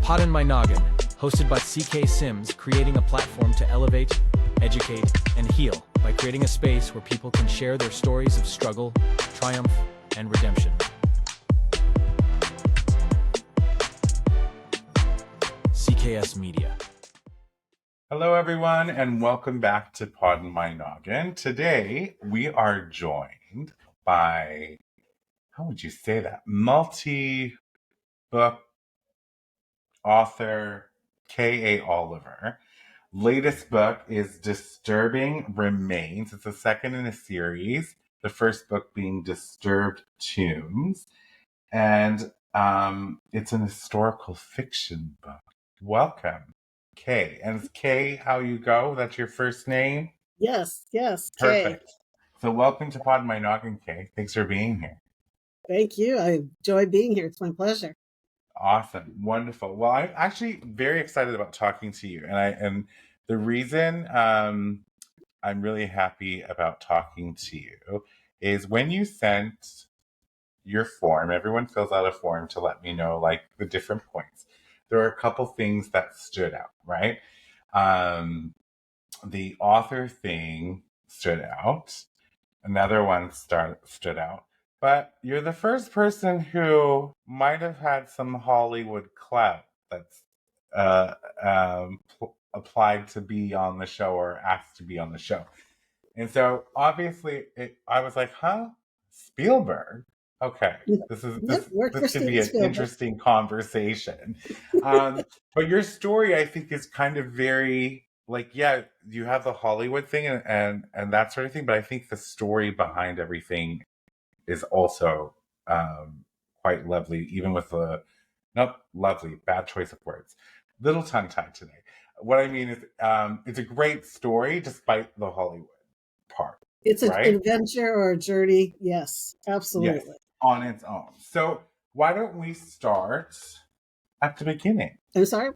Poddin My Noggin, hosted by CK Sims, creating a platform to elevate, educate, and heal by creating a space where people can share their stories of struggle, triumph, and redemption. CKS Media. Hello, everyone, and welcome back to Poddin My Noggin. Today, we are joined by, how would you say that? Multi-book author K.A. Oliver. Latest book is Disturbing Remains. It's the second in a series, the first book being Disturbed Tombs. And it's an historical fiction book. Welcome, Kay. And it's Kay how you go? That's your first name? Yes, Kay. Perfect. So welcome to Pod My Noggin, Kay. Thanks for being here. Thank you. I enjoy being here. It's my pleasure. Awesome. Wonderful. Well, I'm actually very excited about talking to you. And the reason I'm really happy about talking to you is when you sent your form, everyone fills out a form to let me know like the different points. There are a couple things that stood out, right? The author thing stood out. Another one stood out. But you're the first person who might have had some Hollywood clout that's applied to be on the show or asked to be on the show. And so obviously I was like, huh? Spielberg? Okay. This could be an interesting conversation. But your story, I think, is kind of very like, yeah, you have the Hollywood thing and that sort of thing, but I think the story behind everything is also quite lovely, even with the not lovely, bad choice of words. Little tongue tied today. What I mean is it's a great story despite the Hollywood part. It's an adventure or a journey. Yes, absolutely. Yes, on its own. So why don't we start at the beginning? I'm sorry?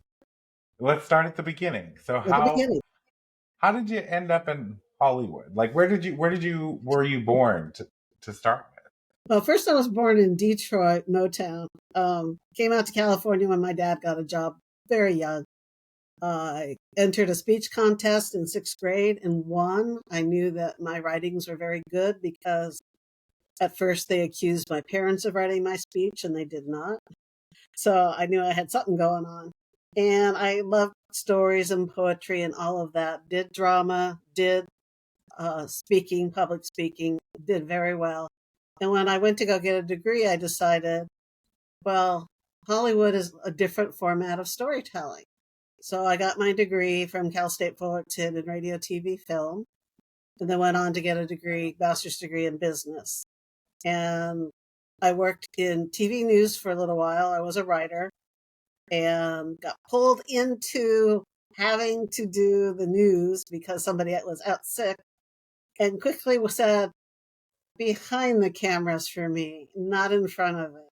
Let's start at the beginning. So how did you end up in Hollywood? Like were you born to start with? Well, first I was born in Detroit, Motown. Came out to California when my dad got a job very young. I entered a speech contest in 6th grade and won. I knew that my writings were very good because at first they accused my parents of writing my speech and they did not. So I knew I had something going on. And I loved stories and poetry and all of that. Did drama, did speaking, public speaking, did very well. And when I went to go get a degree, I decided, well, Hollywood is a different format of storytelling. So I got my degree from Cal State Fullerton in radio, TV, film, and then went on to get a degree, master's degree in business. And I worked in TV news for a little while. I was a writer and got pulled into having to do the news because somebody was out sick and quickly said, behind the cameras for me, not in front of it.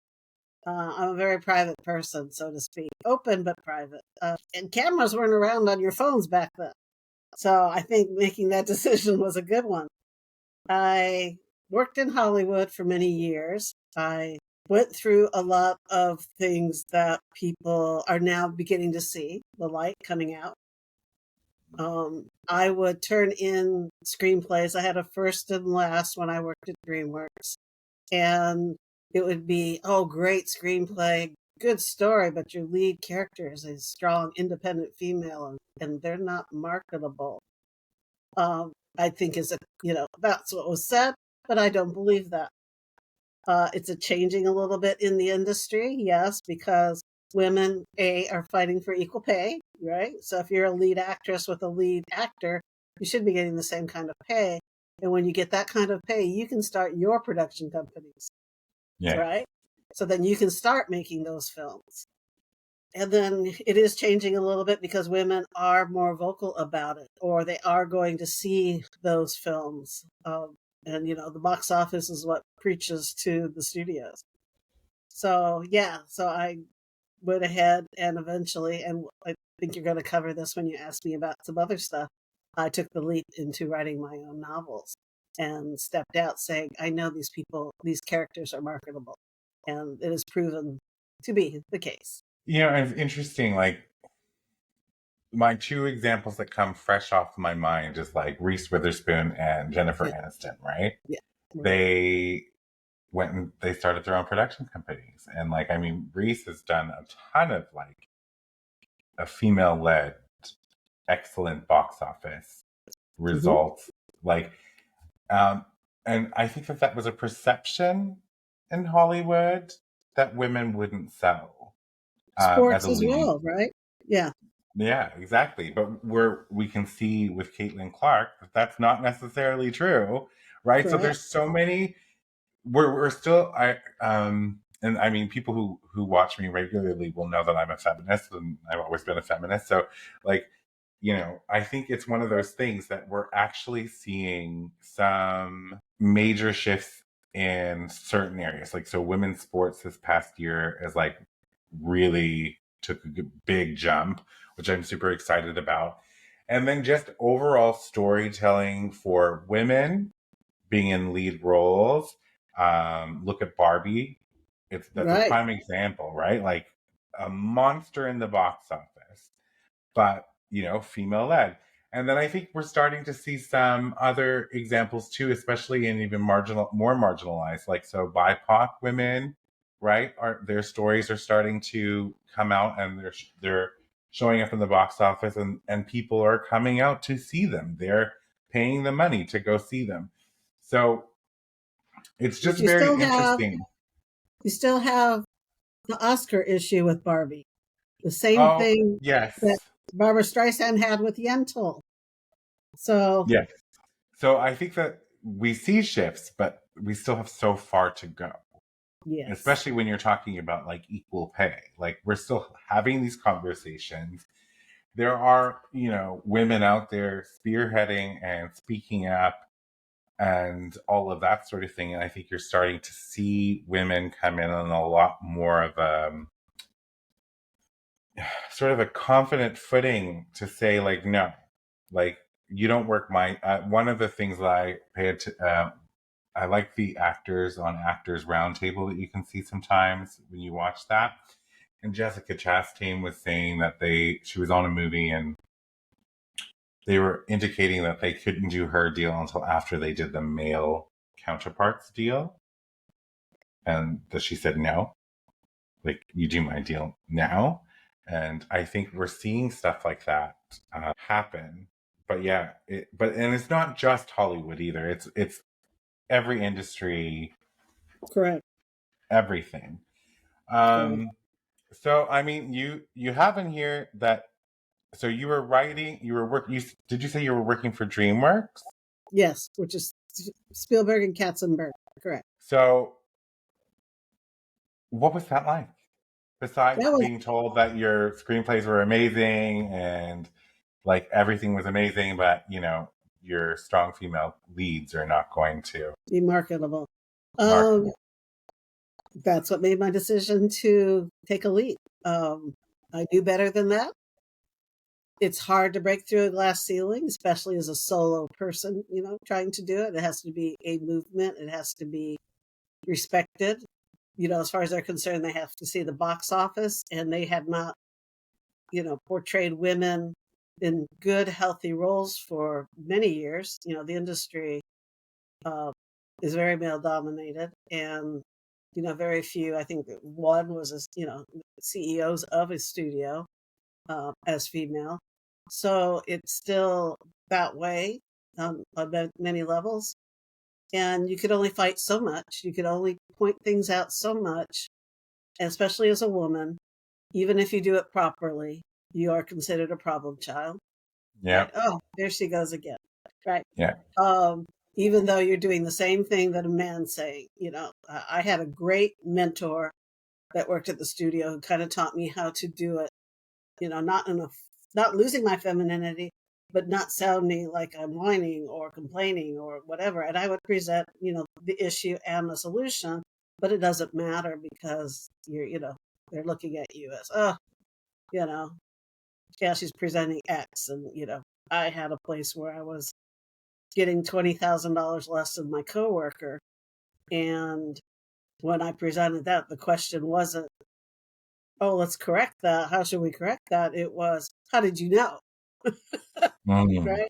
I'm a very private person, so to speak, open but private. And cameras weren't around on your phones back then. So I think making that decision was a good one. I worked in Hollywood for many years. I went through a lot of things that people are now beginning to see, the light coming out. I would turn in screenplays. I had a first and last when I worked at DreamWorks. And it would be, oh, great screenplay, good story, but your lead character is a strong, independent female, and they're not marketable. I think that's what was said, but I don't believe that. It's a changing a little bit in the industry, yes, because women, are fighting for equal pay, right? So if you're a lead actress with a lead actor, you should be getting the same kind of pay. And when you get that kind of pay, you can start your production companies. Yeah. Right? So then you can start making those films. And then it is changing a little bit because women are more vocal about it, or they are going to see those films. And, the box office is what preaches to the studios. So, so I went ahead and eventually, and I think you're going to cover this when you ask me about some other stuff, I took the leap into writing my own novels and stepped out saying, I know these characters are marketable. And it is proven to be the case. It's interesting. Like my two examples that come fresh off my mind is like Reese Witherspoon and Jennifer Yeah, Aniston, right? yeah, right, They went and they started their own production companies. And like, I mean, Reese has done a ton of like a female led, excellent box office hmm results. Like, um, and I think that that was a perception in Hollywood that women wouldn't sell as sports a as lead. well, right? Yeah, Yeah, exactly. But we can see with Caitlin Clark that that's not necessarily true, right? So correct. there's so many. We're still and I mean people who watch me regularly will know that I'm a feminist and I've always been a feminist. So like I think it's one of those things that we're actually seeing some major shifts in certain areas. Like so women's sports this past year is like really took a big jump, which I'm super excited about. And then just overall storytelling for women being in lead roles. Look at Barbie. That's a Right. prime example, right? Like a monster in the box office, but female led. And then I think we're starting to see some other examples too, especially in even more marginalized, like so BIPOC women, right? Are their stories are starting to come out and they're showing up in the box office and people are coming out to see them. They're paying the money to go see them. So it's But just very interesting. you still have the Oscar issue with Barbie. The same Oh, thing that yes. Barbara Streisand had with Yentl. So Yes. So I think that we see shifts, but we still have so far to go, yes, especially when you're talking about like equal pay. Like we're still having these conversations. There are, women out there spearheading and speaking up and all of that sort of thing. And I think you're starting to see women come in on a lot more of a sort of a confident footing to say like no, like you don't work my one of the things that I I like the actors on Actors Roundtable that you can see sometimes when you watch that. And Jessica Chastain was saying that she was on a movie and they were indicating that they couldn't do her deal until after they did the male counterparts deal, and that she said no, like you do my deal now. And I think we're seeing stuff like that happen. But yeah, and it's not just Hollywood either. It's every industry, correct, everything. correct. Um, so I mean, you have in here that so you were writing, you were work. Did you say you were working for DreamWorks? Yes, which is Spielberg and Katzenberg. Correct. So what was that like? Besides That was being told that your screenplays were amazing and like everything was amazing, but your strong female leads are not going to be marketable. market. Um, that's what made my decision to take a leap. I knew better than that. It's hard to break through a glass ceiling, especially as a solo person, trying to do it. It has to be a movement. It has to be respected. As far as they're concerned, they have to see the box office, and they had not, portrayed women in good, healthy roles for many years. The industry uh, is very male dominated, and very few. I think that one was, CEOs of a studio as female. So it's still that way on many levels. And you could only fight so much. You could only point things out so much, especially as a woman. Even if you do it properly, you are considered a problem child. Yeah, Right? Oh, there she goes again. Right? yeah, Um, Even though you're doing the same thing that a man's saying. I had a great mentor that worked at the studio who kind of taught me how to do it. Not losing my femininity, but not sounding like I'm whining or complaining or whatever. And I would present, the issue and the solution, but it doesn't matter because they're looking at you as, oh, you know, yeah, she's presenting X. And, I had a place where I was getting $20,000 less than my coworker. And when I presented that, the question wasn't, oh, let's correct that. How should we correct that? It was, how did you know? Mm, Right?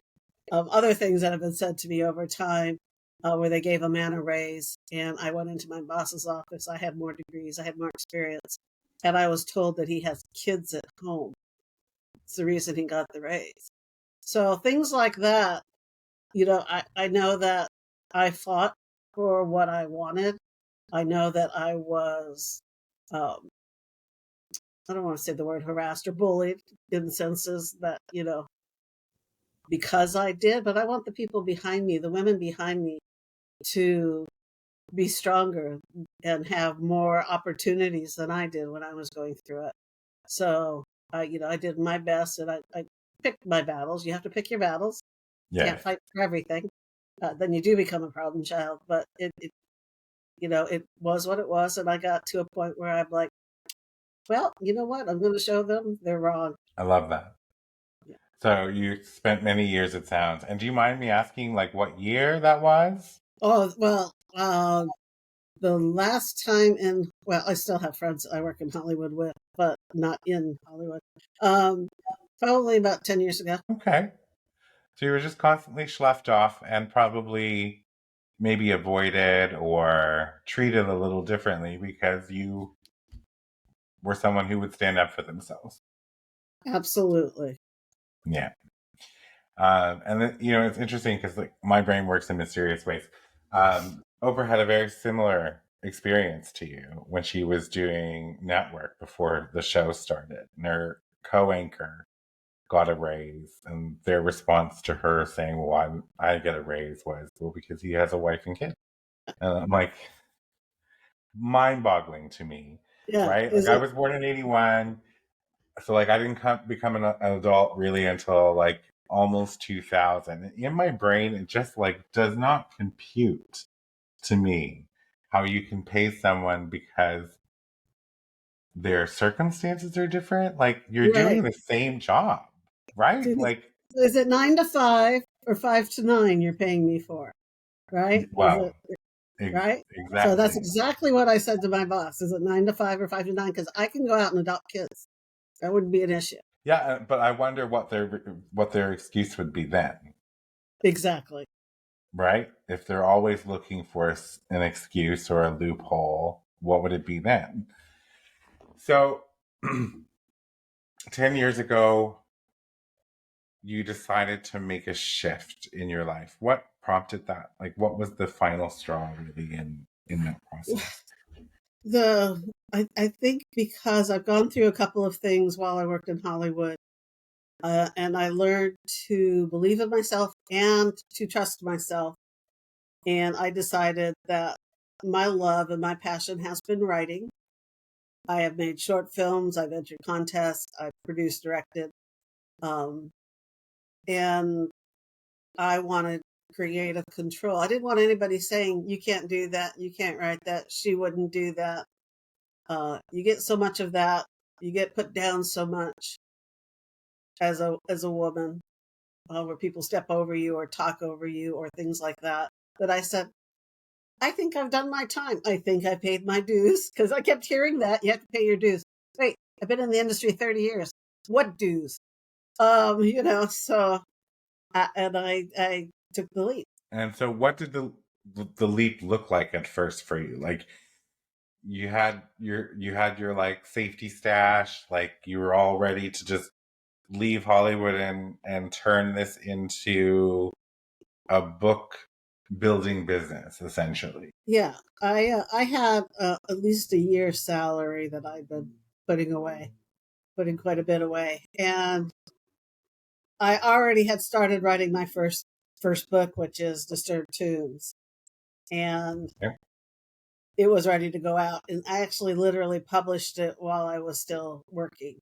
Other things that have been said to me over time, where they gave a man a raise, and I went into my boss's office. I had more degrees, I had more experience, and I was told that he has kids at home. It's the reason he got the raise. So things like that, I know that I fought for what I wanted. I know that I was, um, I don't want to say the word harassed or bullied in senses that, because I did, but I want the people behind me, the women behind me, to be stronger and have more opportunities than I did when I was going through it. So, I did my best, and I picked my battles. You have to pick your battles. Can't yes, fight for everything. Then you do become a problem child. But it was what it was, and I got to a point where I'm like, well, you know what? I'm going to show them they're wrong. I love that. Yeah. So you spent many years at Sounds, and do you mind me asking, like, what year that was? Oh well, the last time I still have friends I work in Hollywood with, but not in Hollywood. Um, Probably about 10 years ago. Okay, so you were just constantly schlepped off, and probably maybe avoided or treated a little differently because you were someone who would stand up for themselves. Absolutely. Yeah. And then, it's interesting because like my brain works in mysterious ways. Oprah had a very similar experience to you when she was doing network before the show started. And her co-anchor got a raise, and their response to her saying, "Well, I get a raise," was, "Well, because he has a wife and kid." And I'm like, mind-boggling to me, Yeah. right? Like Is I it? was born in '81, so like I didn't become an adult really until like almost 2000. In my brain, it just like does not compute to me how you can pay someone because their circumstances are different. Like you're doing Right. the same job, right? Like, Is it 9 to 5 or 5 to 9 you're paying me for? Right? Is well, it right? So that's exactly. exactly what I said to my boss. Is it 9 to 5 or 5 to 9? Because I can go out and adopt kids. That wouldn't be an issue. Yeah, but I wonder what their excuse would be then, Exactly. right? If they're always looking for an excuse or a loophole, what would it be then? So 10 years ago, you decided to make a shift in your life. What prompted that? Like, what was the final straw really in that process? I think because I've gone through a couple of things while I worked in Hollywood, and I learned to believe in myself and to trust myself. And I decided that my love and my passion has been writing. I have made short films, I've entered contests, I've produced, directed, um, and I wanted creative control. I didn't want anybody saying, you can't do that, you can't write that, she wouldn't do that. You get so much of that, you get put down so much as a woman, where people step over you or talk over you or things like that. That I said, I think I've done my time. I think I paid my dues, because I kept hearing that you have to pay your dues. Wait, I've been in the industry 30 years. What dues? So and I took the leap. And so, what did the leap look like at first for you? Like, you had your like safety stash, like you were all ready to just leave Hollywood and turn this into a book building business, essentially. Yeah, I had at least a year's salary that I'd been putting away, putting quite a bit away, and I already had started writing my first book, which is Disturbed Tunes, and Yeah. it was ready to go out. And I actually literally published it while I was still working.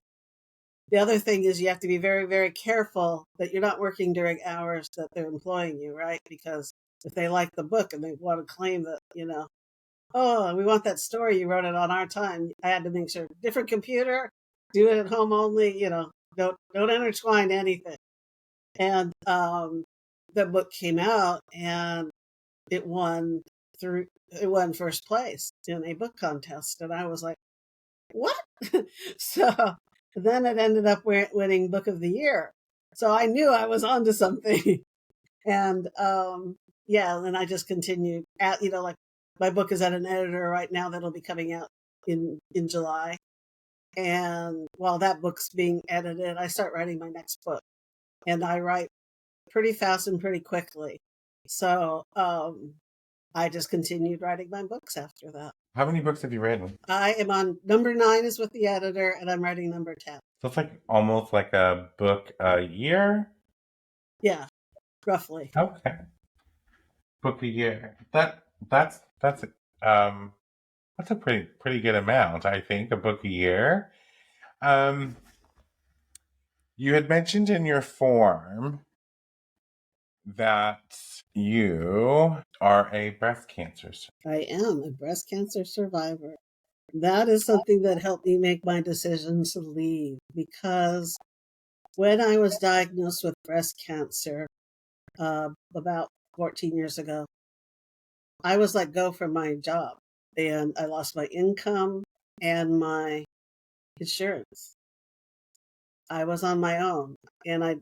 The other thing is you have to be very, very careful that you're not working during hours that they're employing you, right? Because if they like the book and they want to claim that, oh, we want that story, you wrote it on our time. I had to make sure different computer, do it at home only, don't intertwine anything. And the book came out, and it won it won first place in a book contest. And I was like, what? So then it ended up winning Book of the Year. So I knew I was onto something. And then I just continued like my book is at an editor right now that'll be coming out in July. And while that book's being edited, I start writing my next book. And I write pretty fast and pretty quickly. So I just continued writing my books after that. How many books have you written? I am on number 9 is with the editor, and I'm writing number 10. So it's like almost like a book a year? Yeah, roughly. Okay. Book a year. That's a pretty good amount, I think, a book a year. You had mentioned in your form that you are a breast cancer survivor. I am a breast cancer survivor. That is something that helped me make my decision to leave, because when I was diagnosed with breast cancer about 14 years ago, I was let go from my job, and I lost my income and my insurance. I was on my own, and I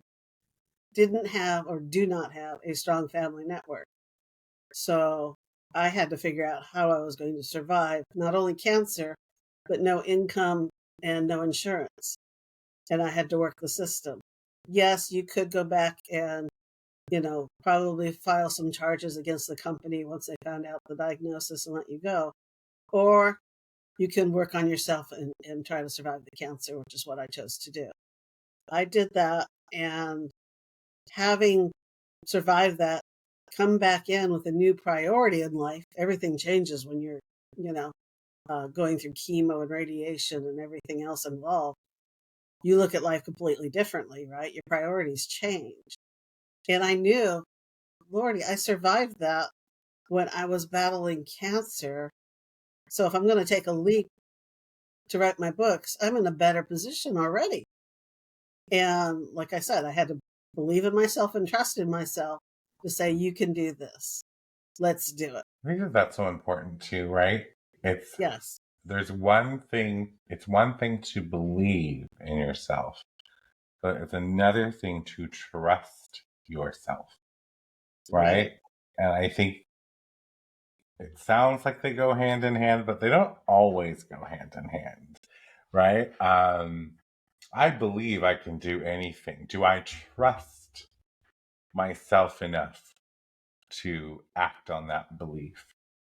didn't have or do not have a strong family network. So I had to figure out how I was going to survive not only cancer, but no income and no insurance. And I had to work the system. Yes, you could go back and, probably file some charges against the company once they found out the diagnosis and let you go. Or you can work on yourself and try to survive the cancer, which is what I chose to do. I did that, and having survived that, come back in with a new priority in life. Everything changes when you're, going through chemo and radiation and everything else involved. You look at life completely differently, right? Your priorities change. And I knew, Lordy, I survived that when I was battling cancer. So if I'm going to take a leap to write my books, I'm in a better position already. And like I said, I had to believe in myself and trust in myself to say, you can do this. Let's do it. I think that's so important too, right? Yes. It's one thing to believe in yourself, but it's another thing to trust yourself, right? And I think it sounds like they go hand in hand, but they don't always go hand in hand, right? I believe I can do anything. Do I trust myself enough to act on that belief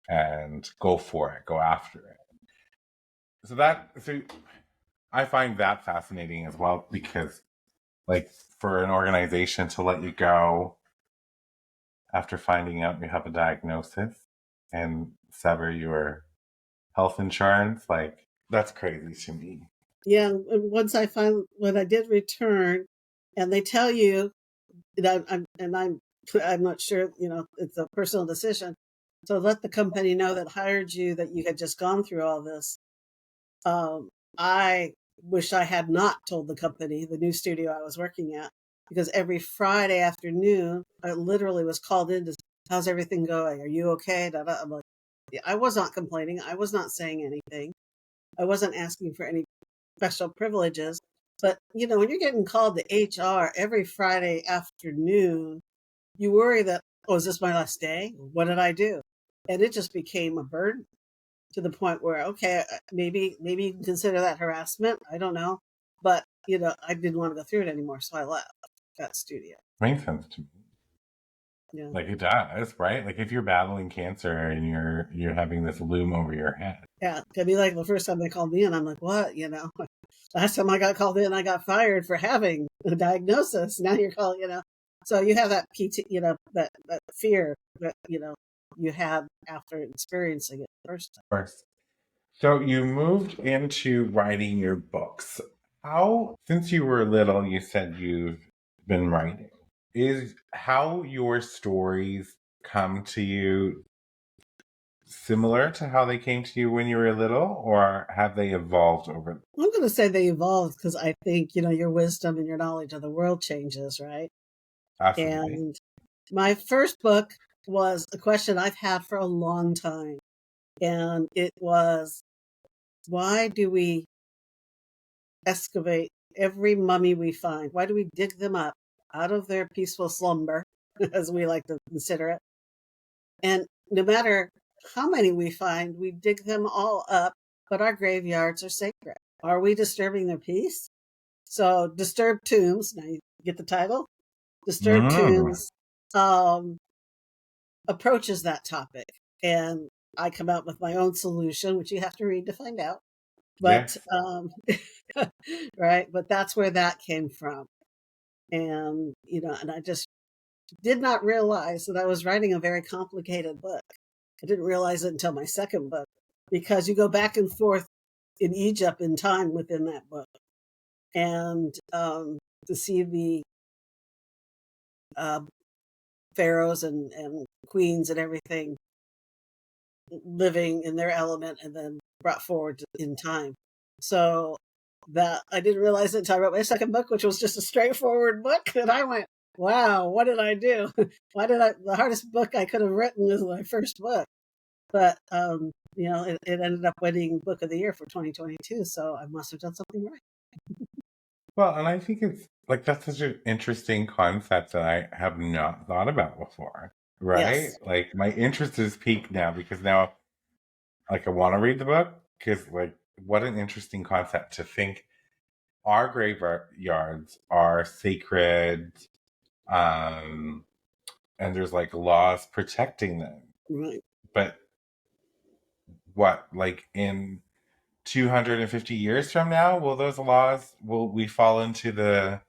and go for it, go after it? So I find that fascinating as well, because like for an organization to let you go after finding out you have a diagnosis and sever your health insurance, like that's crazy to me. Yeah, once when I did return, and they tell you that I'm not sure, it's a personal decision. So let the company know that hired you that you had just gone through all this. I wish I had not told the company, the new studio I was working at, because every Friday afternoon, I literally was called in to, how's everything going? Are you okay? I'm like, I was not complaining. I was not saying anything. I wasn't asking for any special privileges. But, when you're getting called to HR every Friday afternoon, you worry that, oh, is this my last day? What did I do? And it just became a burden to the point where, okay, maybe you can consider that harassment. I don't know. But, I didn't want to go through it anymore. So I left that studio. Makes sense to me. Yeah. Like it does, right? Like if you're battling cancer and you're having this loom over your head. Yeah. It'd be like the first time they called me in, I'm like, what? Last time I got called in, I got fired for having a diagnosis. Now you're calling, So you have that that fear that, you had after experiencing it first time. First. So you moved into writing your books. Since you were little, you said you've been writing. Is how your stories come to you similar to how they came to you when you were little, or have they evolved over? I'm going to say they evolved because I think, your wisdom and your knowledge of the world changes, right? Absolutely. And my first book was a question I've had for a long time. And it was, why do we excavate every mummy we find? Why do we dig them up out of their peaceful slumber, as we like to consider it? And no matter how many we find, we dig them all up, but our graveyards are sacred. Are we disturbing their peace? So Disturbed Tombs, now you get the title, Disturbed Tombs approaches that topic. And I come out with my own solution, which you have to read to find out. But, yes. Right. But that's where that came from. And, and I just did not realize that I was writing a very complicated book. I didn't realize it until my second book, because you go back and forth in Egypt in time within that book. And to see the pharaohs and queens and everything living in their element and then brought forward in time. So that I didn't realize it until I wrote my second book, which was just a straightforward book. And I went, wow, what did I do? The hardest book I could have written was my first book. But, it ended up winning Book of the Year for 2022. So I must have done something right. Well, and I think it's like, that's such an interesting concept that I have not thought about before, right? Yes. Like, my interest is peaked now, because now, like, I want to read the book, because, like, what an interesting concept to think our graveyards are sacred, and there's, like, laws protecting them. Right. But what, like, in 250 years from now, will we fall into the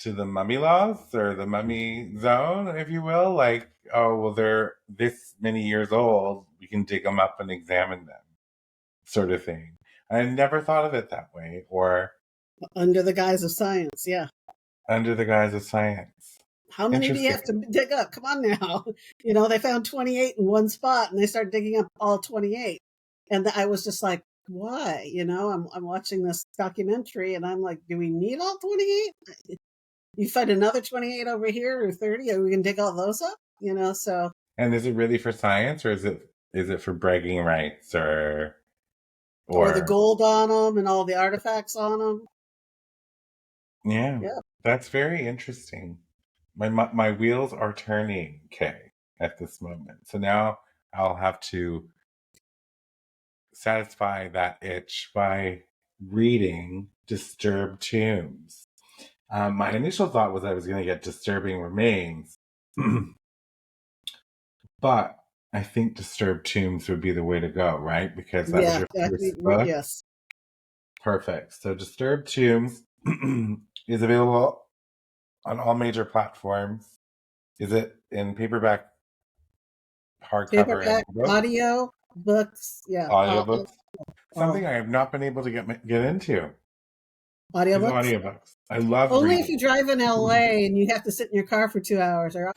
mummy laws, or the mummy zone, if you will? Like, oh, well, they're this many years old, we can dig them up and examine them, sort of thing. I never thought of it that way. Or under the guise of science. Yeah. Under the guise of science. How many do you have to dig up? Come on now. They found 28 in one spot, and they started digging up all 28. And I was just like, why? I'm watching this documentary, and I'm like, do we need all 28? You find another 28 over here, or 30, and we can dig all those up? So. And is it really for science, or is it for bragging rights, or the gold on them and all the artifacts on them? Yeah. That's very interesting. My wheels are turning, Kay, at this moment. So now I'll have to satisfy that itch by reading Disturbed Tombs. My initial thought was I was going to get Disturbing Remains, but I think Disturbed Tombs would be the way to go, right? Because that was your first book. Yes. Perfect. So Disturbed Tombs is available on all major platforms. Is it in paperback, hardcover, and audio books? Yeah, audiobooks. Something I have not been able to get into. Audiobooks. I love only reading. If you drive in LA and you have to sit in your car for 2 hours. Or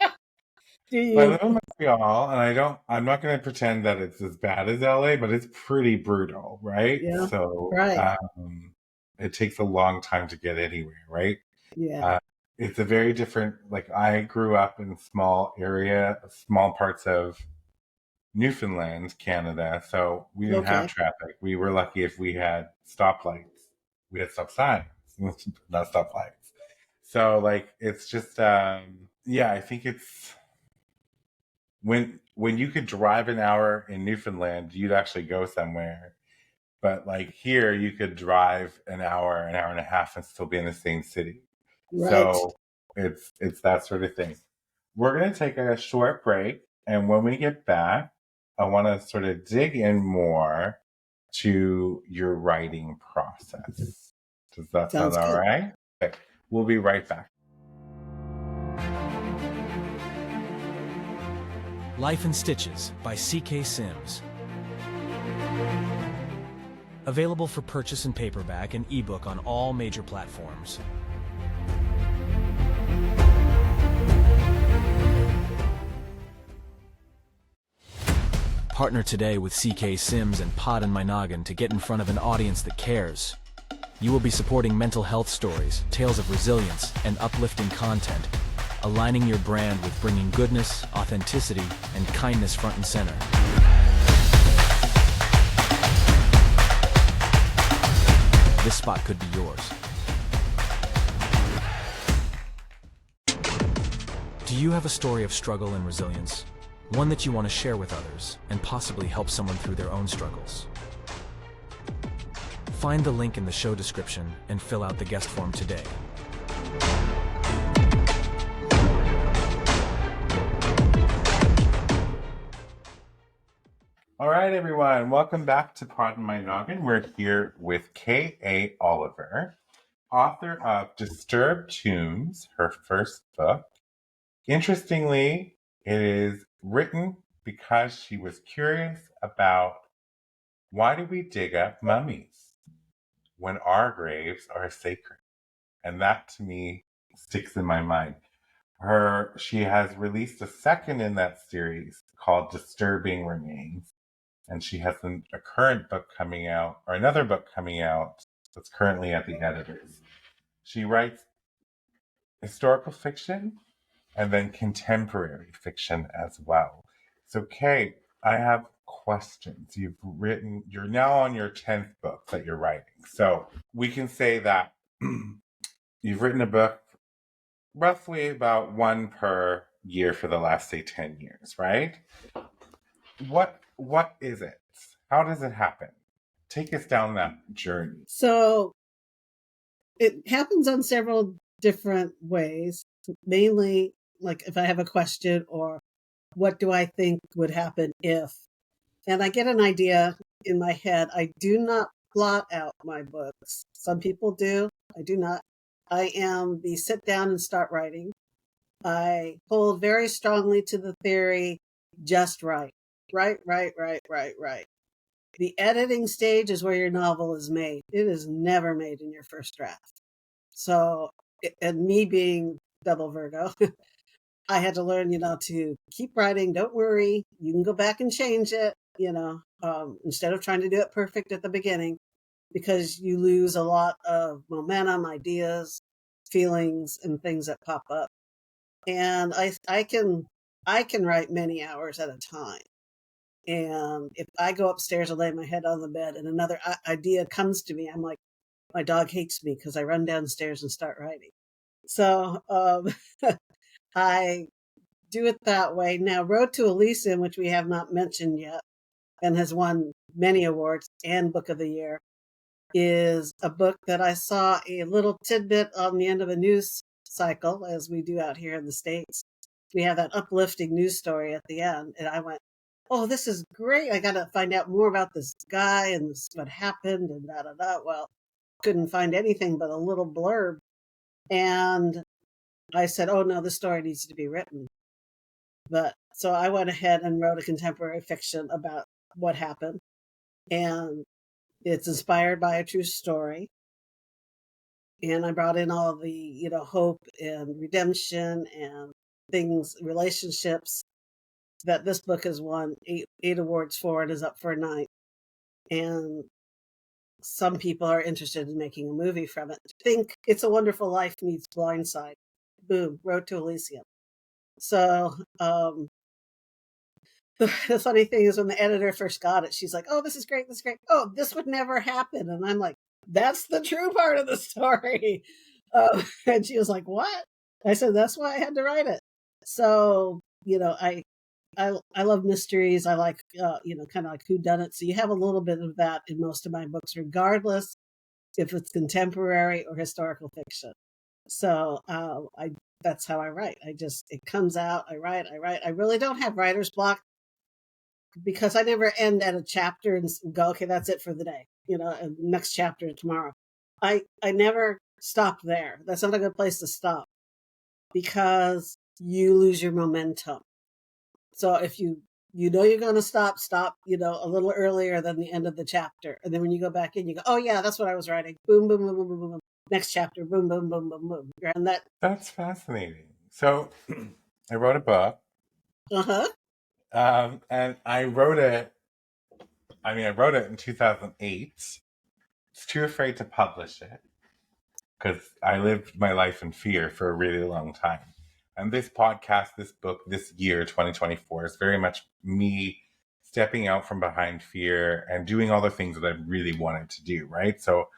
do you? I live in Montreal, and I'm not going to pretend that it's as bad as LA, but it's pretty brutal, right? Yeah. So, right. It takes a long time to get anywhere, right? Yeah. It's a very different, like, I grew up in small parts of Newfoundland, Canada, so we didn't have traffic. We were lucky if we had stoplights. We had stop signs, not stoplights. So, like, it's just, I think it's when you could drive an hour in Newfoundland, you'd actually go somewhere. But, like, here, you could drive an hour and a half and still be in the same city. Right. So it's that sort of thing. We're going to take a short break, and when we get back, I want to sort of dig in more to your writing process. Does that sound all right? Okay. We'll be right back. Life in Stitches by C.K. Sims. Available for purchase in paperback and ebook on all major platforms. Partner today with C.K. Sims and Poddin My Noggin to get in front of an audience that cares. You will be supporting mental health stories, tales of resilience, and uplifting content, aligning your brand with bringing goodness, authenticity, and kindness front and center. this spot could be yours. Do you have a story of struggle and resilience? One that you want to share with others and possibly help someone through their own struggles? Find the link in the show description and fill out the guest form today. All right, everyone. Welcome back to Poddin My Noggin. We're here with K.A. Oliver, author of Disturbed Tunes, her first book. Interestingly, it is written because she was curious about why do we dig up mummies when our graves are sacred? And that to me sticks in my mind. She has released a second in that series called Disturbing Remains. And she has a current book coming out, or another book coming out that's currently at the editors. She writes historical fiction and then contemporary fiction as well. So, Kay, I have questions. You're now on your 10th book that you're writing. So we can say that you've written a book roughly about one per year for the last, say, 10 years, right? What is it? How does it happen? Take us down that journey. So it happens on several different ways, mainly like if I have a question or what do I think would happen if, and I get an idea in my head. I do not plot out my books. Some people do. I do not. I am the sit down and start writing. I hold very strongly to the theory, just write. Write. The editing stage is where your novel is made. It is never made in your first draft. So, and me being double Virgo, I had to learn, to keep writing. Don't worry. You can go back and change it, instead of trying to do it perfect at the beginning, because you lose a lot of momentum, ideas, feelings, and things that pop up. And I can write many hours at a time. And if I go upstairs and lay my head on the bed and another idea comes to me, I'm like, my dog hates me because I run downstairs and start writing. So I do it that way. Now, Road to Elysium, which we have not mentioned yet and has won many awards and Book of the Year, is a book that I saw a little tidbit on the end of a news cycle, as we do out here in the States. We have that uplifting news story at the end. And I went, oh, this is great. I got to find out more about this guy and what happened and da-da-da. Well, couldn't find anything but a little blurb. And I said, oh, no, this story needs to be written. But so I went ahead and wrote a contemporary fiction about what happened. And it's inspired by a true story. And I brought in all the, hope and redemption and things, relationships that this book has won eight awards for and is up for a 9th. And some people are interested in making a movie from it. Think It's a Wonderful Life meets Blindside. Boom, Road to Elysium. So the funny thing is when the editor first got it, she's like, oh, this is great. Oh, this would never happen. And I'm like, that's the true part of the story. And she was like, what? I said, that's why I had to write it. So, I love mysteries. I like, kind of like whodunit. So you have a little bit of that in most of my books, regardless if it's contemporary or historical fiction. So that's how I write. It comes out, I write. I really don't have writer's block because I never end at a chapter and go, okay, that's it for the day, and next chapter tomorrow. I never stop there. That's not a good place to stop because you lose your momentum. So if you're going to stop, a little earlier than the end of the chapter. And then when you go back in, you go, oh yeah, that's what I was writing. Boom, boom, boom, boom, boom, boom. Next chapter, boom, boom, boom, boom, boom. And that's fascinating. So I wrote a book. Uh-huh. And I wrote it in 2008. I was too afraid to publish it because I lived my life in fear for a really long time. And this podcast, this book, this year, 2024, is very much me stepping out from behind fear and doing all the things that I really wanted to do, right? So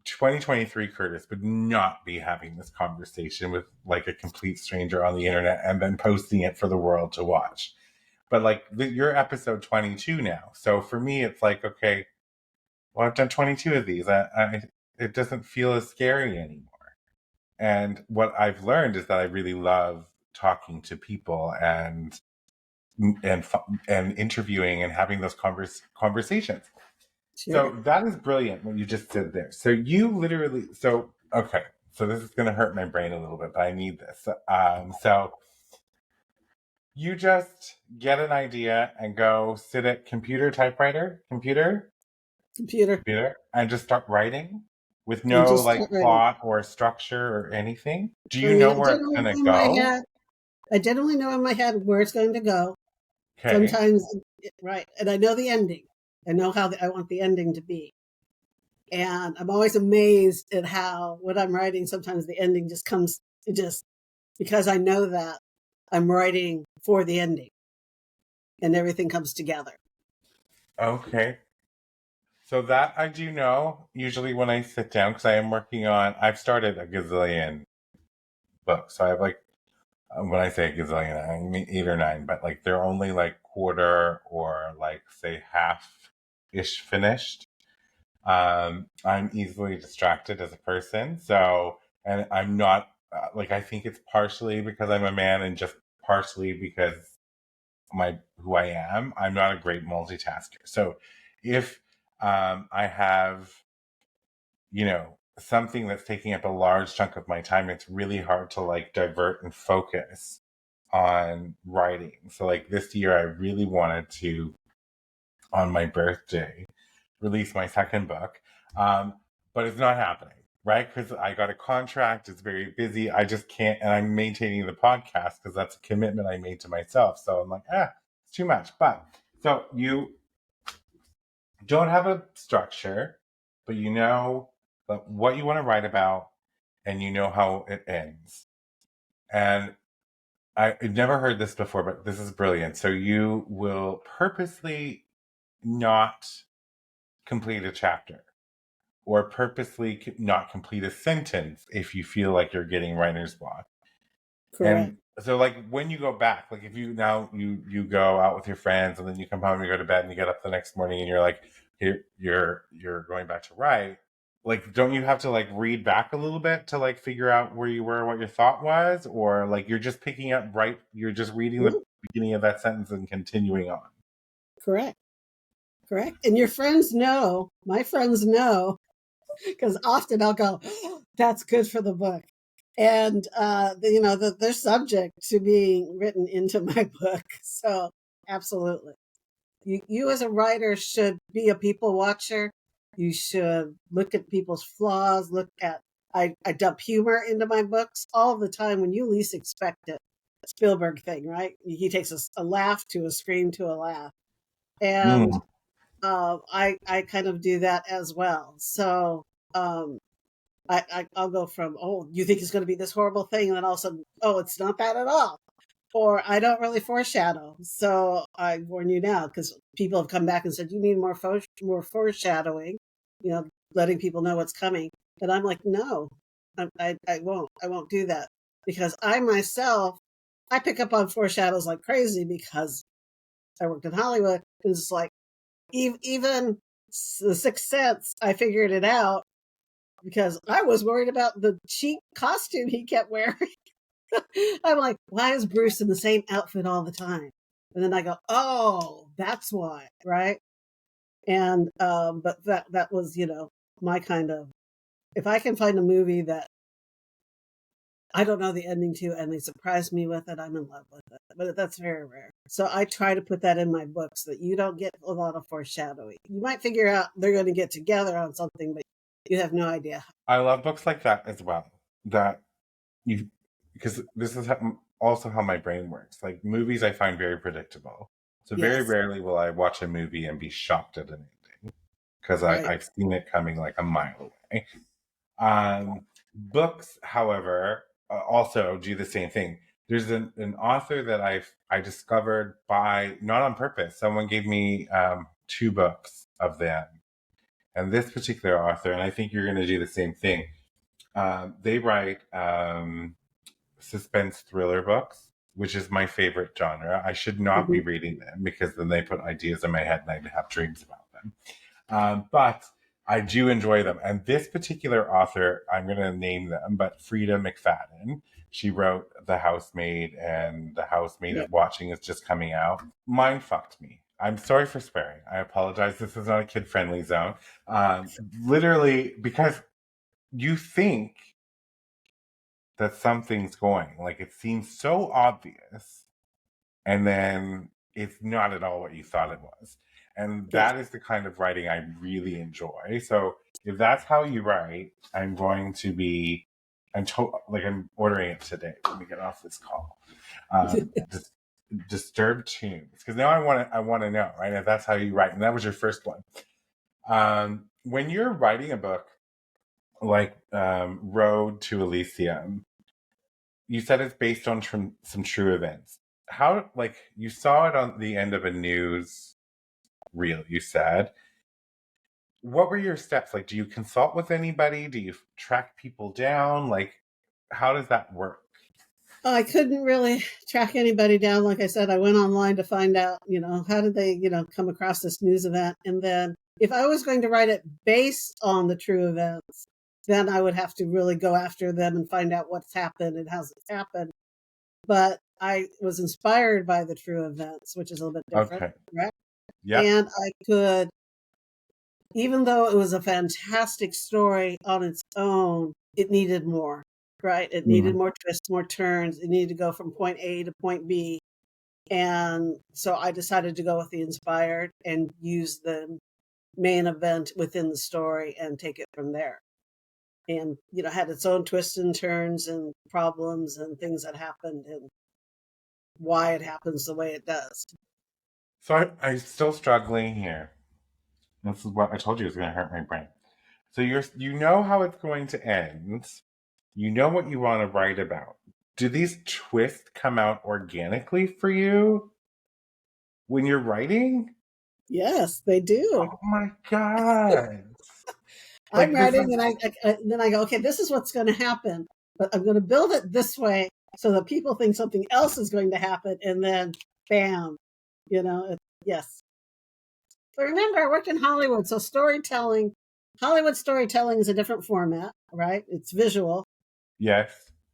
2023 Curtis would not be having this conversation with like a complete stranger on the internet and then posting it for the world to watch. But like you're episode 22 now. So for me, it's like, okay, well, I've done 22 of these. It doesn't feel as scary anymore. And what I've learned is that I really love talking to people and and interviewing and having those conversations. Sure. So that is brilliant what you just did there. So you literally, so okay, so this is going to hurt my brain a little bit, but I need this. So you just get an idea and go sit at computer, and just start writing with And no just like start writing. plot or structure or anything. Do I you mean, know where it's going to go? I generally know in my head where it's going to go. Okay. Sometimes, right. And I know the ending. I know how I want the ending to be. And I'm always amazed at how, when I'm writing, sometimes the ending just comes, because I know that I'm writing for the ending and everything comes together. Okay. So that I do know usually when I sit down, because I've started a gazillion books. So I have like, when I say a gazillion, I mean 8 or 9, but like they're only like quarter or like say half-ish finished. I'm easily distracted as a person. So, and I'm not, like, I think it's partially because I'm a man and just partially because who I am. I'm not a great multitasker. So if I have, something that's taking up a large chunk of my time, it's really hard to like divert and focus on writing. So like this year, I really wanted to, on my birthday, release my second book, but it's not happening, right? Because I got a contract. It's very busy. I just can't, and I'm maintaining the podcast because that's a commitment I made to myself. So I'm like, it's too much. But so you don't have a structure, but you know what you want to write about, and you know how it ends. And I've never heard this before, but this is brilliant. So you will purposely not complete a chapter or purposely not complete a sentence if you feel like you're getting writer's block. Correct. And so like when you go back, like if you now you go out with your friends and then you come home, you go to bed and you get up the next morning and you're like you're going back to write, like don't you have to like read back a little bit to like figure out where you were, what your thought was, or like you're just picking up right, you're just reading the beginning of that sentence and continuing on? Correct. And your friends know, my friends know, because often I'll go, that's good for the book. And, they're subject to being written into my book. So absolutely. You as a writer should be a people watcher. You should look at people's flaws, I dump humor into my books all the time when you least expect it. Spielberg thing, right? He takes a laugh to a scream to a laugh. And I kind of do that as well. So um, I'll go from, oh, you think it's going to be this horrible thing, and then all of a sudden, oh, it's not that at all. Or I don't really foreshadow. So I warn you now, because people have come back and said, you need more foreshadowing, letting people know what's coming. And I'm like, no, I won't. I won't do that, because I myself, I pick up on foreshadows like crazy because I worked in Hollywood. And it's like, even the Sixth Sense, I figured it out because I was worried about the cheap costume he kept wearing. I'm like, why is Bruce in the same outfit all the time? And then I go, oh, that's why, right? And but that was, my kind of, if I can find a movie that I don't know the ending to and they surprise me with it, I'm in love with it. But that's very rare. So I try to put that in my books, that you don't get a lot of foreshadowing. You might figure out they're going to get together on something, but you have no idea. I love books like that as well. That you, because this is also how my brain works. Like movies, I find very predictable. So very Yes. rarely will I watch a movie and be shocked at an ending because Right. I've seen it coming like a mile away. Books, however, also do the same thing. There's an author that I discovered by not on purpose. Someone gave me 2 books of them, And this particular author, and I think you're going to do the same thing, they write suspense thriller books, which is my favorite genre. I should not be reading them because then they put ideas in my head and I have dreams about them. But I do enjoy them. And this particular author, I'm going to name them, but Frida McFadden, she wrote The Housemaid, and The Housemaid is Watching is just coming out. Mind fucked me. I'm sorry for swearing. I apologize. This is not a kid-friendly zone. Literally, because you think that something's going, like it seems so obvious, and then it's not at all what you thought it was. And that is the kind of writing I really enjoy. So if that's how you write, I'm going to be, I'm ordering it today. Let me get off this call. Disturbed Tunes, because now I want to know, right? If that's how you write, and that was your first one. When you're writing a book like Road to Elysium, you said it's based on some true events. How, like, you saw it on the end of a news reel, you said. What were your steps? Like, do you consult with anybody? Do you track people down? Like, how does that work? I couldn't really track anybody down. Like I said, I went online to find out, how did they, come across this news event? And then if I was going to write it based on the true events, then I would have to really go after them and find out what's happened and how's it happened. But I was inspired by the true events, which is a little bit different. Okay. Right? Yeah. And I could, even though it was a fantastic story on its own, it needed more, right? It needed more twists, more turns. It needed to go from point A to point B. And so I decided to go with the inspired and use the main event within the story and take it from there. And, had its own twists and turns and problems and things that happened and why it happens the way it does. So I'm still struggling here. This is what I told you was going to hurt my brain. So you know how it's going to end. You know what you want to write about. Do these twists come out organically for you when you're writing? Yes, they do. Oh my God. I'm writing and then I go, okay, this is what's going to happen, but I'm going to build it this way so that people think something else is going to happen. And then bam, yes. But remember, I worked in Hollywood. So Hollywood storytelling is a different format, right? It's visual. Yes.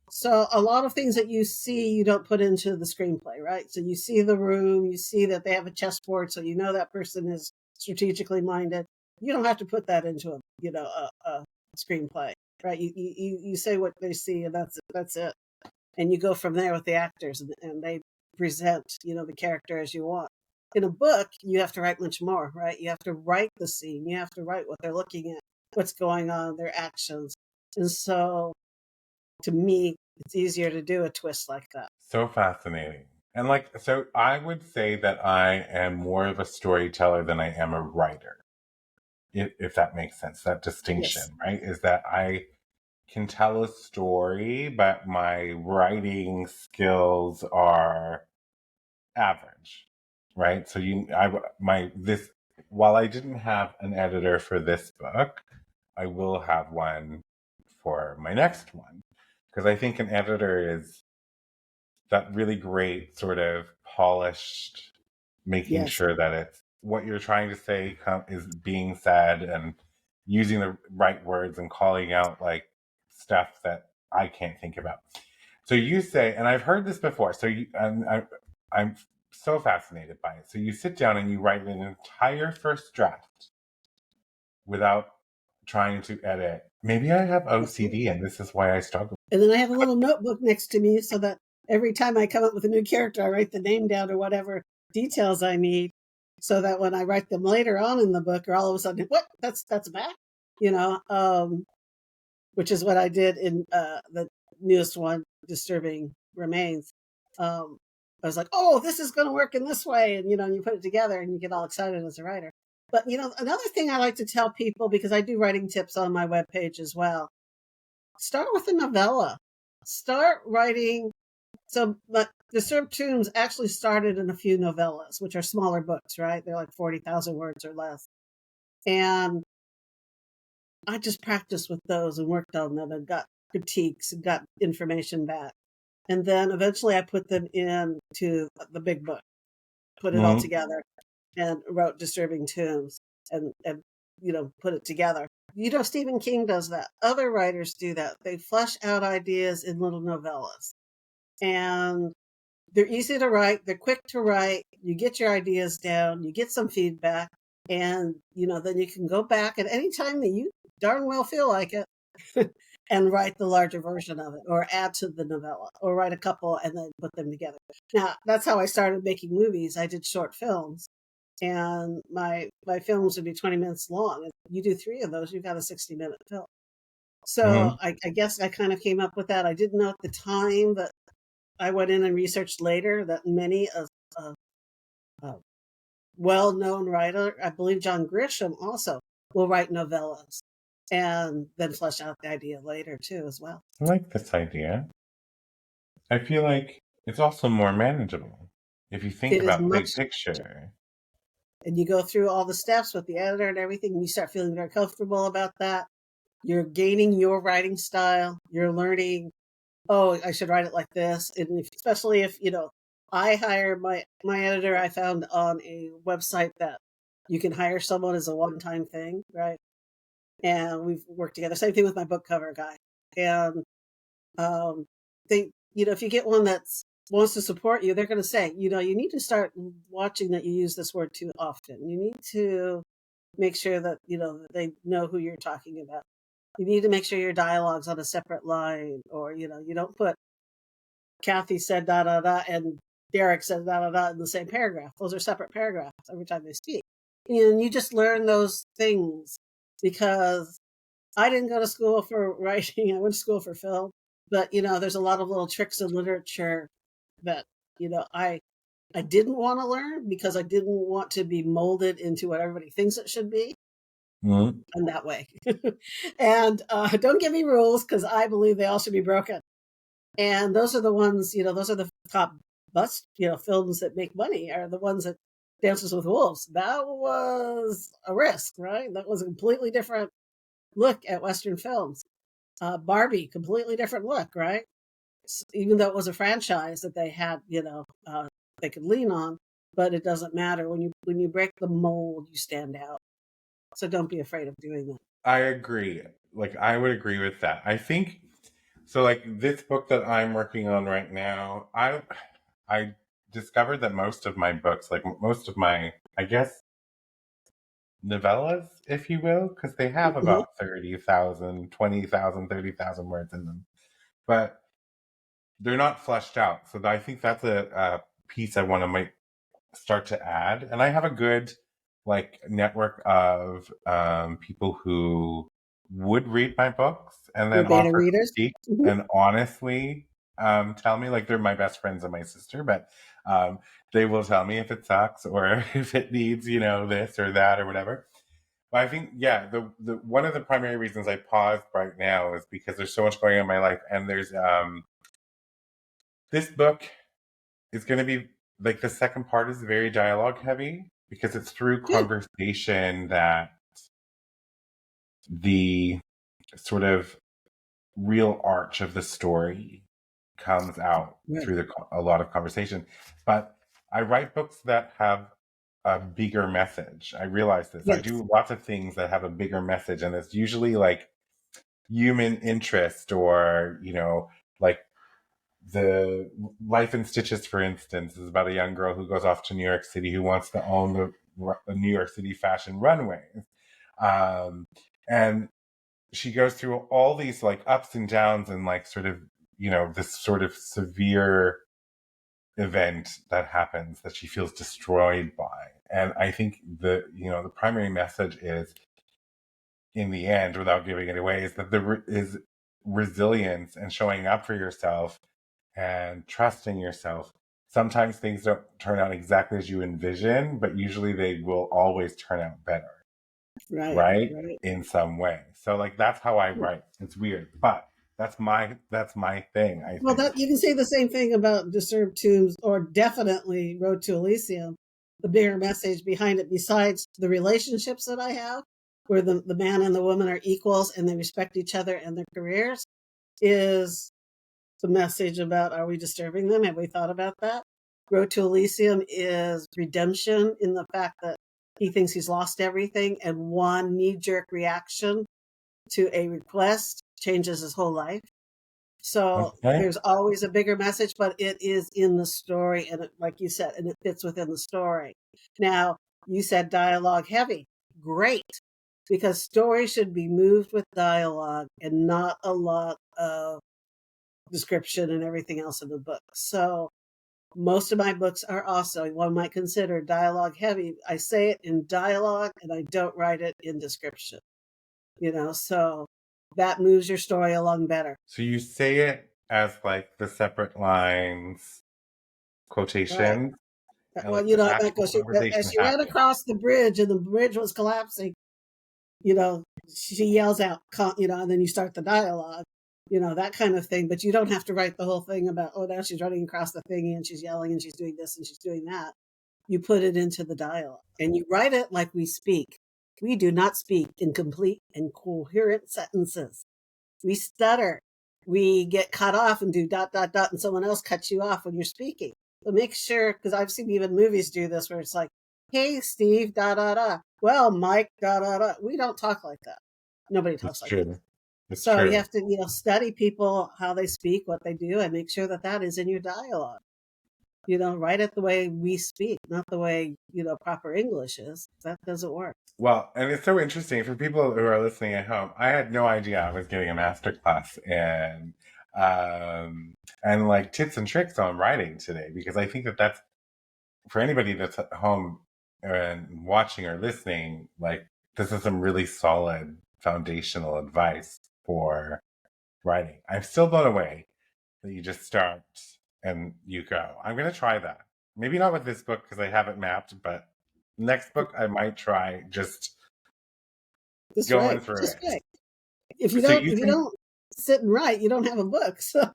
So a lot of things that you see, you don't put into the screenplay, right? So you see the room, you see that they have a chessboard, so you know that person is strategically minded. You don't have to put that into a screenplay, right? You say what they see, and that's it. And you go from there with the actors, and they present, the character as you want. In a book, you have to write much more, right? You have to write the scene, you have to write what they're looking at, what's going on, their actions, and so to me, it's easier to do a twist like that. So fascinating. And so I would say that I am more of a storyteller than I am a writer. If that makes sense, that distinction, yes. Right? Is that I can tell a story, but my writing skills are average, right? So while I didn't have an editor for this book, I will have one for my next one, because I think an editor is that really great sort of polished, making sure that it's what you're trying to say is being said, and using the right words and calling out like stuff that I can't think about. So you say, and I've heard this before, so I'm so fascinated by it. So you sit down and you write an entire first draft without trying to edit. Maybe I have OCD and this is why I struggle. And then I have a little notebook next to me so that every time I come up with a new character, I write the name down or whatever details I need, so that when I write them later on in the book, or all of a sudden, what? That's back, which is what I did in the newest one, Disturbing Remains. I was like, oh, this is going to work in this way. And, you put it together and you get all excited as a writer. But, another thing I like to tell people, because I do writing tips on my webpage as well, start with a novella. Start writing. So, but Disturbed Tombs actually started in a few novellas, which are smaller books, right? They're like 40,000 words or less. And I just practiced with those and worked on them and got critiques and got information back. And then eventually I put them into the big book, put it all together, and wrote Disturbing Tombs and put it together. Stephen King does that. Other writers do that. They flesh out ideas in little novellas. And they're easy to write. They're quick to write. You get your ideas down. You get some feedback. And, then you can go back at any time that you darn well feel like it and write the larger version of it or add to the novella or write a couple and then put them together. Now, that's how I started making movies. I did short films. And my films would be 20 minutes long. If you do 3 of those, you've got a 60-minute film. So I guess I kind of came up with that. I didn't know at the time, but I went in and researched later that many of well-known writer, I believe John Grisham also will write novellas and then flesh out the idea later too as well. I like this idea. I feel like it's also more manageable if you think about the big picture. And you go through all the steps with the editor and everything, and you start feeling very comfortable about that. You're gaining your writing style. You're learning, oh, I should write it like this. And especially if, I hire my editor, I found on a website that you can hire someone as a one-time thing, right? And we've worked together. Same thing with my book cover guy. And if you get one that wants to support you, they're going to say, you need to start watching that you use this word too often. You need to make sure that, that they know who you're talking about. You need to make sure your dialogue's on a separate line, or, you don't put Kathy said da da da and Derek said da da da in the same paragraph. Those are separate paragraphs every time they speak. And you just learn those things because I didn't go to school for writing. I went to school for film. But, there's a lot of little tricks in literature that, I didn't want to learn because I didn't want to be molded into what everybody thinks it should be. I'm that way. And don't give me rules because I believe they all should be broken. And those are the ones, those are the top bust, films that make money are the ones that Dances with Wolves. That was a risk, right? That was a completely different look at Western films. Barbie, completely different look, right? Even though it was a franchise that they had, they could lean on, but it doesn't matter. When you break the mold, you stand out. So don't be afraid of doing that. I agree. Like, I would agree with that. I think so. Like, this book that I'm working on right now, I discovered that most of my books, like most of my, I guess, novellas, if you will, because they have about 30,000, 20,000, 30,000 words in them, but they're not fleshed out. So I think that's a piece I want to might start to add. And I have a good network of people who would read my books and then offer critiques and honestly tell me, like, they're my best friends and my sister, but they will tell me if it sucks or if it needs, this or that or whatever. But I think, yeah, the one of the primary reasons I paused right now is because there's so much going on in my life, and there's this book is going to be like, the second part is very dialogue heavy because it's through conversation that the sort of real arch of the story comes out through a lot of conversation. But I write books that have a bigger message. I realize this. I do lots of things that have a bigger message, and it's usually like human interest or, like the Life in Stitches, for instance, is about a young girl who goes off to New York City who wants to own the New York City fashion runways. And she goes through all these like ups and downs and like sort of, this sort of severe event that happens that she feels destroyed by. And I think the primary message is, in the end, without giving it away, is that there is resilience and showing up for yourself and trusting yourself. Sometimes things don't turn out exactly as you envision, but usually they will always turn out better. Right? In some way. So like, that's how I write. It's weird, but that's my thing. I think. That you can say the same thing about Disturbed Tombs, or definitely Road to Elysium. The bigger message behind it, besides the relationships that I have, where the man and the woman are equals and they respect each other and their careers, is the message about, are we disturbing them? Have we thought about that? Road to Elysium is redemption in the fact that he thinks he's lost everything, and one knee-jerk reaction to a request changes his whole life. So Okay. there's always a bigger message, but it is in the story, and like you said, and it fits within the story. Now, you said dialogue heavy. Great, because story should be moved with dialogue and not a lot of description and everything else in the book. So most of my books are also, one might consider, dialogue heavy. I say it in dialogue and I don't write it in description, so that moves your story along better. So you say it as like the separate lines, quotations, Right. and Well, like the it might actual go, conversation as she ran happens. across the bridge and the bridge was collapsing, she yells out, and then you start the dialogue, that kind of thing. But you don't have to write the whole thing about, oh, now she's running across the thingy and she's yelling and she's doing this and she's doing that. You put it into the dialogue and you write it like we speak. We do not speak in complete and coherent sentences. We stutter. We get cut off and do dot, dot, dot, and someone else cuts you off when you're speaking. So make sure, because I've seen even movies do this where it's like, hey, Steve, da, da, da. Well, Mike, da, da, da. We don't talk like that. Nobody talks It's like that. true. It's So you true. have to, study people, how they speak, what they do, and make sure that that is in your dialogue. Write it the way we speak, not the way, proper English is. That doesn't work. Well, and it's so interesting for people who are listening at home. I had no idea I was getting a master class and like tips and tricks on writing today, because I think that that's for anybody that's at home and watching or listening. Like, this is some really solid foundational advice for writing. I'm still blown away that you just start and you go. I'm going to try that. Maybe not with this book because I have it mapped, but next book I might try just Just going right. through Just it. right. If you So don't, you if you think don't sit and write, you don't have a book. So,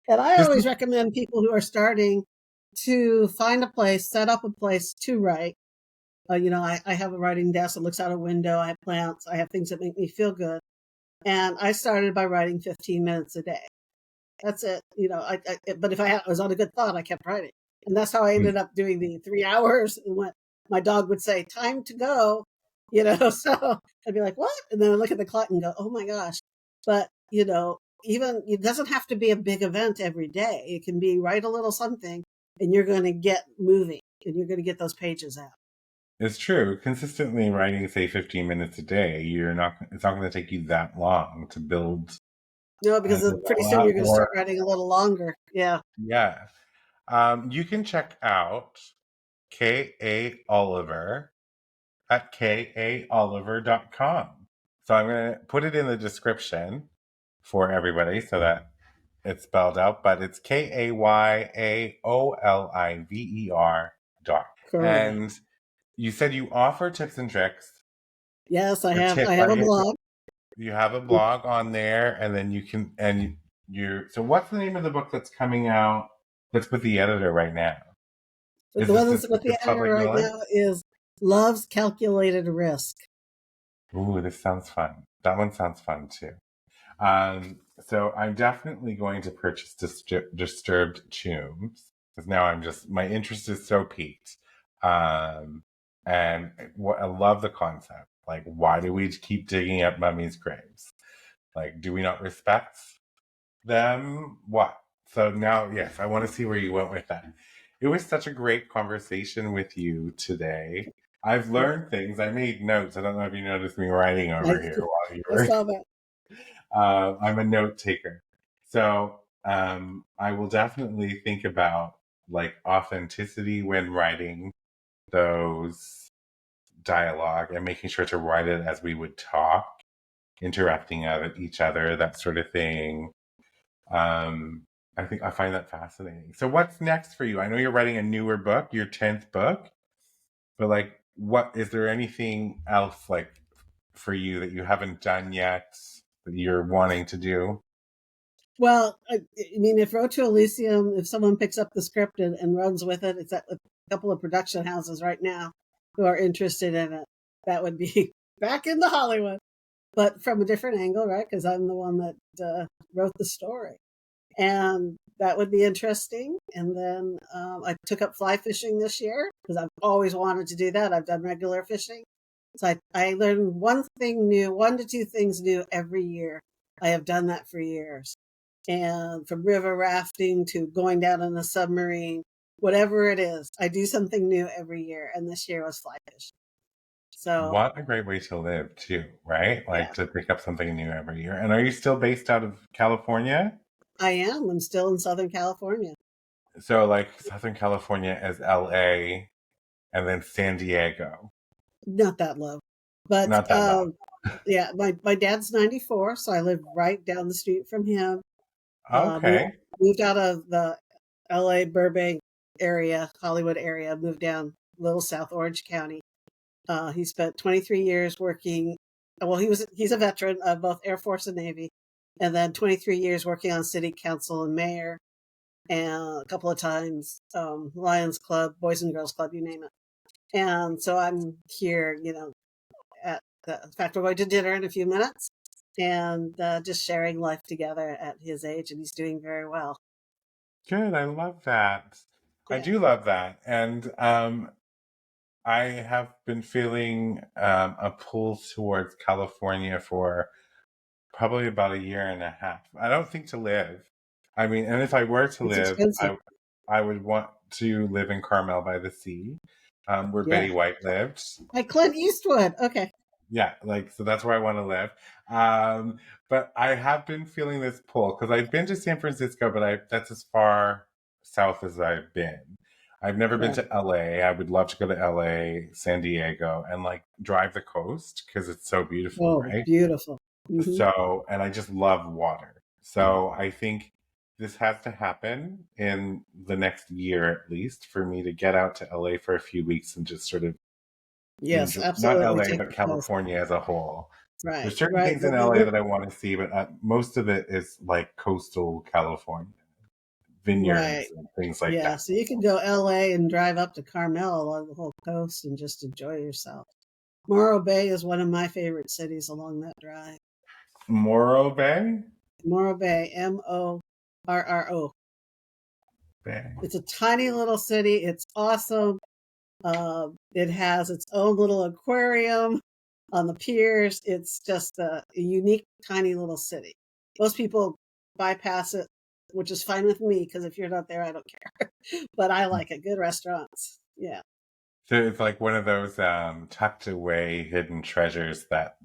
and I this always is recommend people who are starting to find a place, set up a place to write. I have a writing desk that looks out a window. I have plants. I have things that make me feel good. And I started by writing 15 minutes a day. That's it. But if I was on a good thought, I kept writing. And that's how I ended up doing the 3 hours. And when my dog would say, time to go, so I'd be like, what? And then I look at the clock and go, oh my gosh. But, even it doesn't have to be a big event every day. It can be write a little something and you're going to get moving and you're going to get those pages out. it's true. Consistently writing, say, 15 minutes a day, it's not going to take you that long to build No, and because pretty soon develop. you're going to Or start writing a little longer. Yeah. yeah, you can check out K.A. Oliver at kaoliver.com. So I'm going to put it in the description for everybody so that it's spelled out, but it's KAYAOLIVER. Correct. And you said you offer tips and tricks Yes, I or have. tips. I have a blog. You have a blog on there, and then you can, and you're, so what's the name of the book that's coming out that's with the editor right now? But Is the one this that's with the just editor public right knowledge? now is Love's Calculated Risk. Ooh, this sounds fun. That one sounds fun too. So I'm definitely going to purchase Disturbed Tombs because now my interest is so peaked. And I love the concept. Like, why do we keep digging up mummies' graves? Like, do we not respect them? What? So now, yes, I want to see where you went with that. It was such a great conversation with you today. I've learned things. I made notes. I don't know if you noticed me writing I, over here while you I were. saw that. I'm a note taker. So I will definitely think about like authenticity when writing those dialogue and making sure to write it as we would talk, interrupting each other, that sort of thing. I think I find that fascinating. So what's next for you? I know you're writing a newer book, your 10th book, but like, what is there anything else like for you that you haven't done yet that you're wanting to do? Well, I mean, if Road to Elysium, if someone picks up the script and runs with it, it's at a couple of production houses right now who are interested in it. That would be back into Hollywood, but from a different angle, right? Because I'm the one that wrote the story. And that would be interesting. And then I took up fly fishing this year because I've always wanted to do that. I've done regular fishing. So I learn one thing new, 1 to 2 things new every year. I have done that for years. And from river rafting to going down in a submarine, whatever it is, I do something new every year. And this year was fly fishing. So what a great way to live too, right? Like yeah, to pick up something new every year. And are you still based out of California? I am. I'm still in Southern California. So like Southern California as LA and then San Diego. Not that low. But Not that low. yeah, my dad's 94, so I live right down the street from him. Okay. Moved out of the LA Burbank area, Hollywood area, moved down a little south Orange County. He spent 23 years working. Well, he's a veteran of both Air Force and Navy, and then 23 years working on city council and mayor, and a couple of times Lions Club, Boys and Girls Club, you name it. And so I'm here, in fact, we're going to dinner in a few minutes and just sharing life together at his age, and he's doing very well. Good. I love that. I Yeah. do love that. And I have been feeling a pull towards California for probably about a year and a half. I don't think to live. I mean, and if I were to It's live, expensive. I would want to live in Carmel by the sea, where Yeah. Betty White lived. Like Clint Eastwood. Okay. Yeah, like so that's where I want to live. But I have been feeling this pull because I've been to San Francisco, but that's as far south as I've been. I've never been Right. to LA. I would love to go to LA, San Diego, and like drive the coast because it's so beautiful, Oh, right? beautiful. Mm-hmm. So, and I just love water. So I think this has to happen in the next year at least for me to get out to LA for a few weeks and just sort of Yes, enjoy, not absolutely. LA, Take but the coast. California as a whole. Right. There's certain Right. things in LA that I want to see, but most of it is like coastal California, Right. vineyards and things like Yeah. that. So you can go LA and drive up to Carmel along the whole coast and just enjoy yourself. Morro Bay is one of my favorite cities along that drive. Morro Bay? Morro Bay, Morro. Bay. It's a tiny little city. It's awesome. It has its own little aquarium on the piers. It's just a unique, tiny little city. Most people bypass it, which is fine with me because if you're not there, I don't care. But I like it. Good restaurants. Yeah. So it's like one of those tucked away hidden treasures that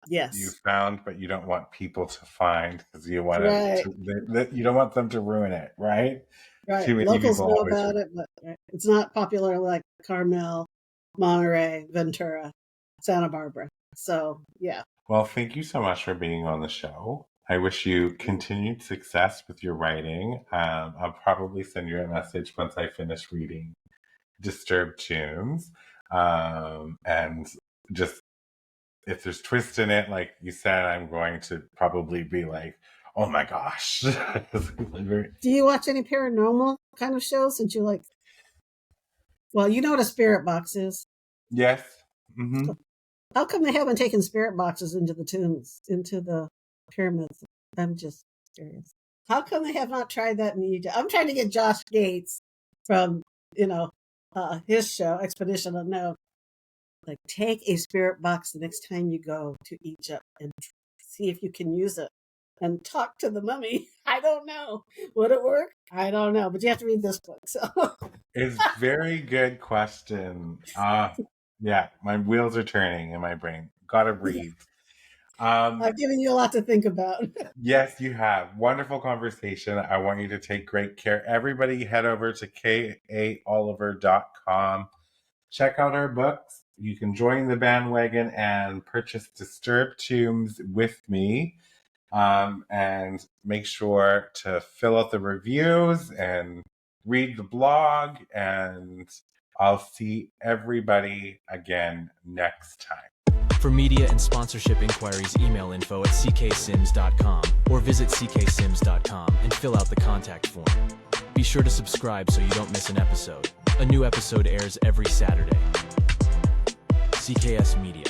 you Yes. found, but you don't want people to find because you want Right. you don't want them to ruin it, right? Right. Too many Locals people know always. about it, but it's not popular like Carmel, Monterey, Ventura, Santa Barbara. So, yeah. Well, thank you so much for being on the show. I wish you continued success with your writing. I'll probably send you a message once I finish reading Disturbed Tunes. And just if there's twist in it, like you said, I'm going to probably be like, oh my gosh. Do you watch any paranormal kind of shows since you like? Well, you know what a spirit box is. Yes. Mm-hmm. How come they haven't taken spirit boxes into the tombs, into the pyramids? I'm just curious. How come they have not tried that in Egypt? I'm trying to get Josh Gates from, his show, Expedition Unknown. Like, take a spirit box the next time you go to Egypt and see if you can use it and talk to the mummy. I don't know. Would it work? I don't know. But you have to read this book. So It's a very good question. Yeah, my wheels are turning in my brain. Gotta breathe. I've given you a lot to think about. Yes, you have. Wonderful conversation. I want you to take great care. Everybody head over to kaoliver.com. Check out our books. You can join the bandwagon and purchase Disturbed Tombs with me. And make sure to fill out the reviews and read the blog. And I'll see everybody again next time. For media and sponsorship inquiries, email info@cksims.com or visit cksims.com and fill out the contact form. Be sure to subscribe so you don't miss an episode. A new episode airs every Saturday. CKS Media.